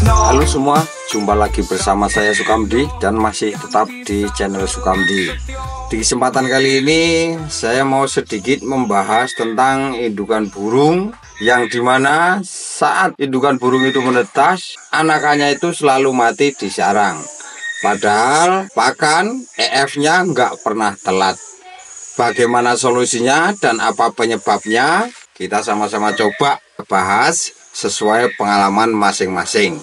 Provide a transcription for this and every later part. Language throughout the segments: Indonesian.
Halo semua, jumpa lagi bersama saya Sukamdi dan masih tetap di channel Sukamdi. Di kesempatan kali ini saya mau sedikit membahas tentang indukan burung, yang dimana saat indukan burung itu menetas, anakannya itu selalu mati di sarang. Padahal pakan EF-nya nggak pernah telat. Bagaimana solusinya dan apa penyebabnya? Kita sama-sama coba bahas sesuai pengalaman masing-masing.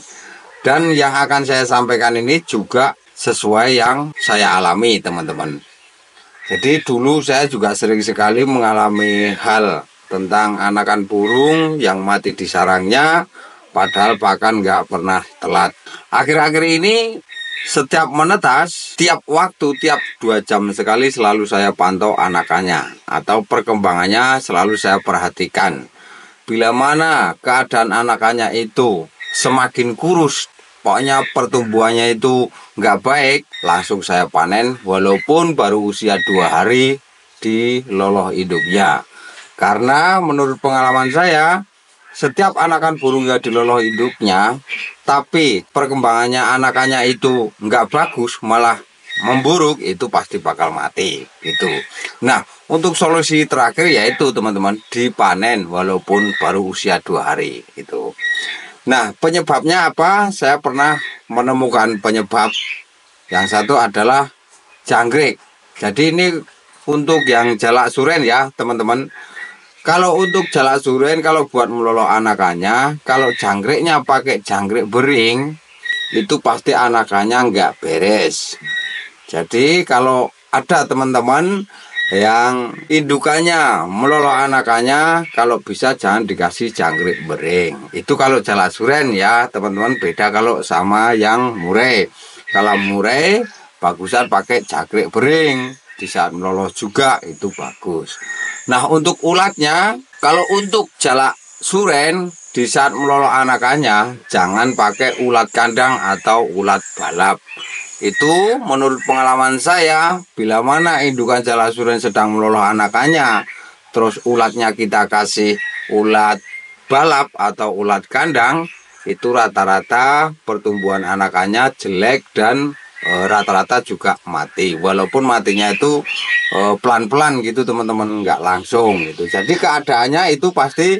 Dan yang akan saya sampaikan ini juga sesuai yang saya alami, teman-teman. Jadi dulu saya juga sering sekali mengalami hal tentang anakan burung yang mati di sarangnya, padahal pakan nggak pernah telat. Akhir-akhir ini setiap menetas, tiap waktu, tiap 2 jam sekali selalu saya pantau anakannya atau perkembangannya, selalu saya perhatikan. Bila mana keadaan anakannya itu semakin kurus, pokoknya pertumbuhannya itu nggak baik, langsung saya panen walaupun baru usia 2 hari di loloh induknya. Karena menurut pengalaman saya, setiap anakan burung yang di loloh induknya, tapi perkembangannya anakannya itu nggak bagus, malah memburuk, itu pasti bakal mati gitu. Nah, untuk solusi terakhir yaitu teman-teman, dipanen walaupun baru usia 2 hari itu. Nah, penyebabnya apa? Saya pernah menemukan penyebab. Yang satu adalah jangkrik. Jadi ini untuk yang jalak suren ya teman-teman. Kalau untuk jalak suren, kalau buat meloloh anakannya, kalau jangkriknya pakai jangkrik bering, itu pasti anakannya nggak beres. Jadi kalau ada teman-teman yang indukannya meloloh anakannya, kalau bisa jangan dikasih jangkrik bering. Itu kalau jalak suren ya teman-teman, beda kalau sama yang murai. Kalau murai bagusan pakai jangkrik bering, di saat meloloh juga itu bagus. Nah, untuk ulatnya, kalau untuk jalak suren di saat meloloh anakannya, jangan pakai ulat kandang atau ulat balap. Itu menurut pengalaman saya, bila mana indukan jalak suren sedang meloloh anakannya, terus ulatnya kita kasih ulat balap atau ulat kandang, itu rata-rata pertumbuhan anakannya jelek dan rata-rata juga mati. Walaupun matinya itu pelan-pelan gitu teman-teman, nggak langsung gitu. Jadi keadaannya itu pasti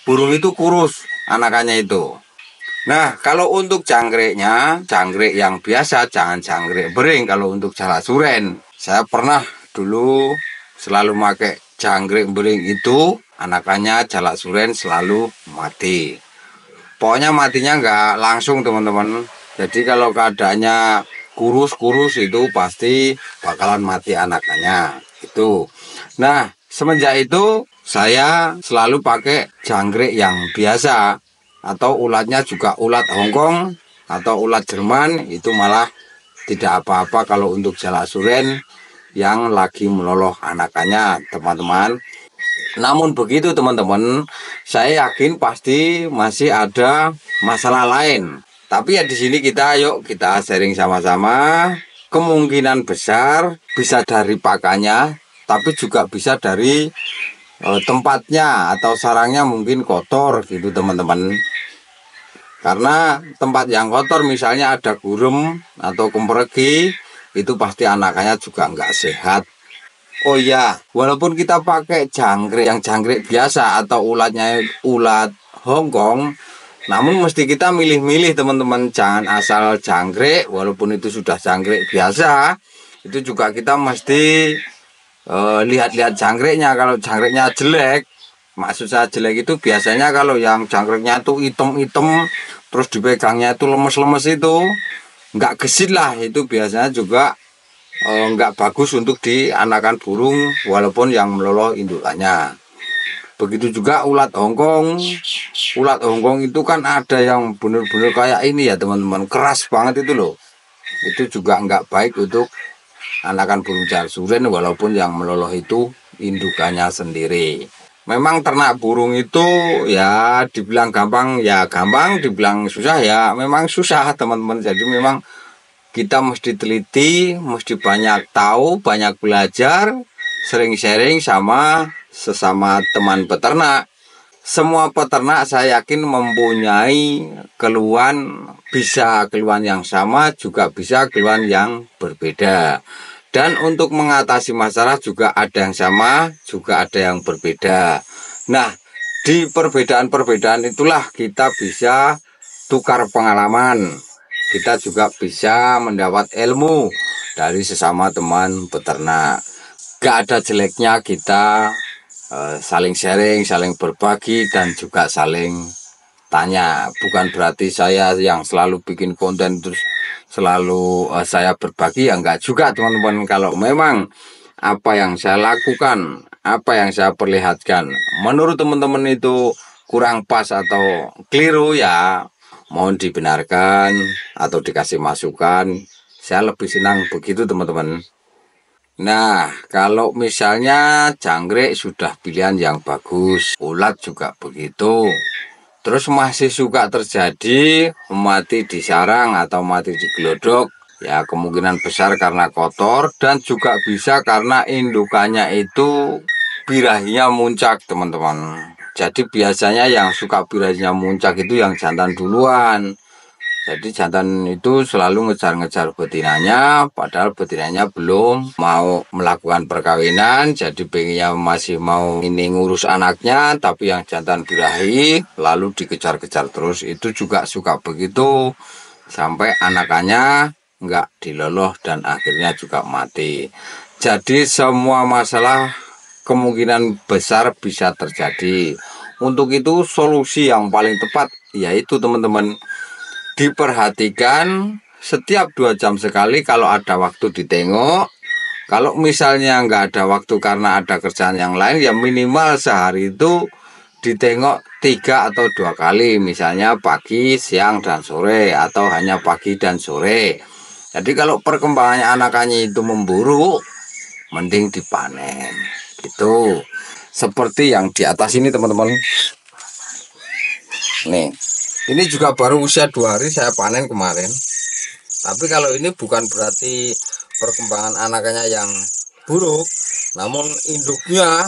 burung itu kurus anakannya itu. Nah, kalau untuk jangkriknya, jangkrik yang biasa, jangan jangkrik bering. Kalau untuk jalak suren, saya pernah dulu selalu pakai jangkrik bering itu, anakannya jalak suren selalu mati. Pokoknya matinya nggak langsung teman-teman. Jadi kalau keadaannya kurus-kurus itu pasti bakalan mati anakannya itu. Nah, semenjak itu saya selalu pakai jangkrik yang biasa, atau ulatnya juga ulat Hongkong atau ulat Jerman, itu malah tidak apa-apa kalau untuk jalak suren yang lagi meloloh anakannya teman-teman. Namun begitu teman-teman, saya yakin pasti masih ada masalah lain. Tapi ya di sini yuk kita sharing sama-sama. Kemungkinan besar bisa dari pakannya, tapi juga bisa dari tempatnya atau sarangnya mungkin kotor gitu teman-teman. Karena tempat yang kotor, misalnya ada gurem atau kemperegi, itu pasti anakannya juga nggak sehat. Oh ya, walaupun kita pakai jangkrik yang jangkrik biasa atau ulatnya ulat Hongkong, namun mesti kita milih-milih teman-teman. Jangan asal jangkrik, walaupun itu sudah jangkrik biasa, itu juga kita mesti lihat-lihat jangkriknya. Kalau jangkriknya jelek, maksud saya jelek itu biasanya kalau yang jangkriknya itu hitam-hitam, terus dipegangnya itu lemes-lemes, itu nggak gesit lah, itu biasanya juga nggak bagus untuk di anakan burung walaupun yang meloloh indukannya. Begitu juga ulat Hongkong. Ulat Hongkong itu kan ada yang bener-bener kayak ini ya teman-teman, keras banget itu loh. Itu juga nggak baik untuk anakan burung jalsuren, walaupun yang meloloh itu indukannya sendiri. Memang ternak burung itu ya dibilang gampang ya gampang, dibilang susah ya memang susah teman-teman. Jadi memang kita mesti teliti, mesti banyak tahu, banyak belajar, sering sharing sama sesama teman peternak. Semua peternak saya yakin mempunyai keluhan, bisa keluhan yang sama, juga bisa keluhan yang berbeda. Dan untuk mengatasi masalah juga ada yang sama, juga ada yang berbeda. Nah, di perbedaan-perbedaan itulah kita bisa tukar pengalaman. Kita juga bisa mendapat ilmu dari sesama teman peternak. Gak ada jeleknya kita saling sharing, saling berbagi, dan juga saling tanya. Bukan berarti saya yang selalu bikin konten terus selalu saya berbagi, ya enggak juga teman-teman. Kalau memang apa yang saya lakukan, apa yang saya perlihatkan menurut teman-teman itu kurang pas atau keliru, ya mohon dibenarkan atau dikasih masukan. Saya lebih senang begitu teman-teman. Nah, kalau misalnya jangkrik sudah pilihan yang bagus, ulat juga begitu. Terus masih suka terjadi mati di sarang atau mati di gelodok, ya kemungkinan besar karena kotor, dan juga bisa karena indukannya itu birahinya muncak teman-teman. Jadi biasanya yang suka birahinya muncak itu yang jantan duluan. Jadi jantan itu selalu ngejar-ngejar betinanya, padahal betinanya belum mau melakukan perkawinan. Jadi pengennya masih mau ini ngurus anaknya, tapi yang jantan birahi lalu dikejar-kejar terus. Itu juga suka begitu, sampai anakannya nggak diloloh dan akhirnya juga mati. Jadi semua masalah kemungkinan besar bisa terjadi. Untuk itu solusi yang paling tepat yaitu teman-teman, diperhatikan setiap 2 jam sekali kalau ada waktu ditengok. Kalau misalnya nggak ada waktu karena ada kerjaan yang lain, ya minimal sehari itu ditengok 3 atau 2 kali. Misalnya pagi, siang, dan sore, atau hanya pagi dan sore. Jadi kalau perkembangannya anakannya itu memburuk, mending dipanen gitu. Seperti yang di atas ini teman-teman. Nih, ini juga baru usia 2 hari saya panen kemarin. Tapi kalau ini bukan berarti perkembangan anakannya yang buruk, namun induknya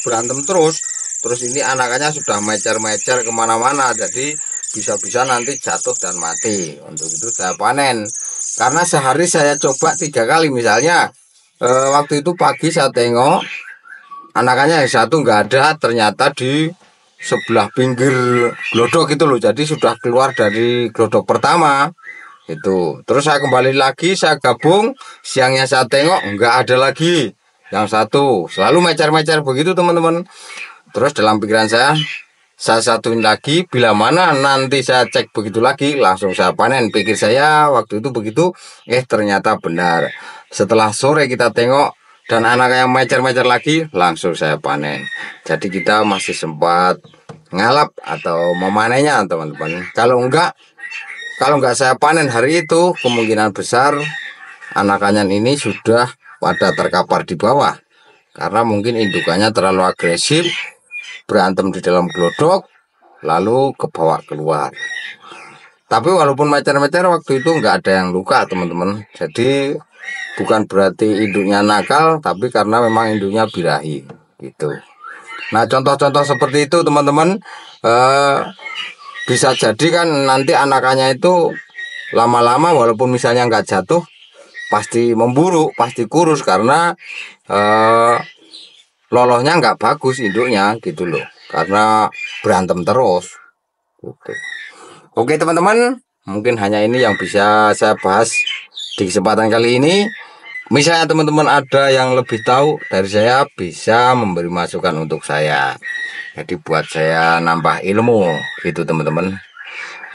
berantem terus. Terus ini anakannya sudah mecer-mecer kemana-mana, jadi bisa-bisa nanti jatuh dan mati. Untuk itu saya panen. Karena sehari saya coba 3 kali. Misalnya waktu itu pagi saya tengok anakannya yang satu nggak ada, ternyata di sebelah pinggir glodok itu loh. Jadi sudah keluar dari glodok pertama itu. Terus saya kembali lagi, saya gabung, siangnya saya tengok nggak ada lagi yang satu, selalu mecer-mecer begitu teman-teman. Terus dalam pikiran saya satuin lagi, bila mana nanti saya cek begitu lagi langsung saya panen, pikir saya waktu itu begitu. Ternyata benar. Setelah sore kita tengok dan anak yang mecer-mecer lagi, langsung saya panen. Jadi kita masih sempat ngalap atau memanennya teman-teman. Kalau enggak saya panen hari itu, kemungkinan besar anakannya ini sudah pada terkapar di bawah. Karena mungkin indukannya terlalu agresif, berantem di dalam glodok, lalu kebawa keluar. Tapi walaupun mecer-mecer waktu itu enggak ada yang luka teman-teman. Jadi bukan berarti induknya nakal, tapi karena memang induknya birahi gitu. Nah, contoh-contoh seperti itu teman-teman, bisa jadi kan nanti anakannya itu lama-lama walaupun misalnya nggak jatuh, pasti memburuk, pasti kurus karena lolohnya nggak bagus induknya gitu loh, karena berantem terus gitu. Oke teman-teman, mungkin hanya ini yang bisa saya bahas di kesempatan kali ini. Misalnya teman-teman ada yang lebih tahu dari saya, bisa memberi masukan untuk saya. Jadi buat saya nambah ilmu gitu teman-teman.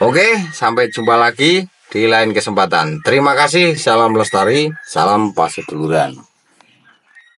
Oke, sampai jumpa lagi di lain kesempatan. Terima kasih, salam lestari, salam paseduluran.